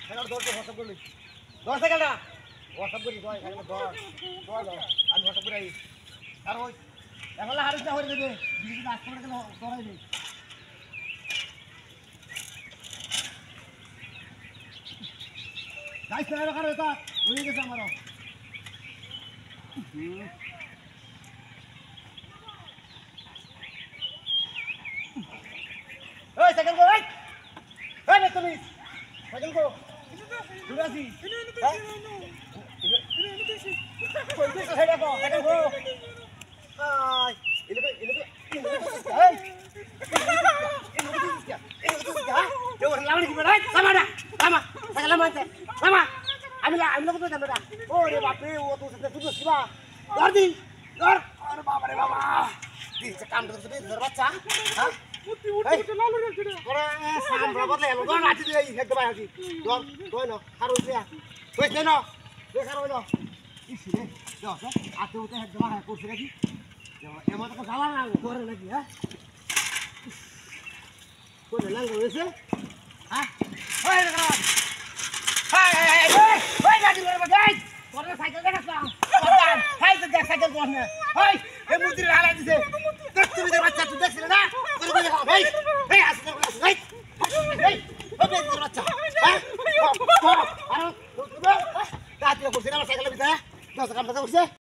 Cycle ধর তো WhatsApp করলি ধর সাইকেলটা WhatsApp করি ধর সাইকেল ধর আমি WhatsApp করে আই আর ওই এখন হারিস না হয়ে দেবে বিজি কাজ করে গেল ধরাই দে গাইস না রাখা রয়েছে হয়ে গেছে আমারও ওই সাইকেল কো ওই ওই না তুমি সাইকেল কো দুরাসি কই দিছ cycle co cycle co I ইলে এই yo lawan di mana sama dah sama saya lama sama ambil aku tuh sama dah oh dia bape waktu sudah tujuh sih bah gardi gar aduh baba di sekam terus sudah baca hah uti lalu dia sudah orang sam berapa leh lo gar nanti dia head bayar lagi dor no harus dia wes no wes harus no isi deh yo atuh teh head bayar kursi lagi yo emang tak salah gor lagi ya kau dah langgar wes hah? Hei kawan, hei jadi luar bagai, korang cycle dekat bang, korang, hei sejak cycle korang, hei, yang mesti dihalang di sini, terus tu dia baca tu dah sini na, korang boleh kau, hei, asal korang, hei, apa yang korang baca, hah? Aduh, tu tu, dah tidak kursi nama cycle lebih dah, dah sekarang baca kursi.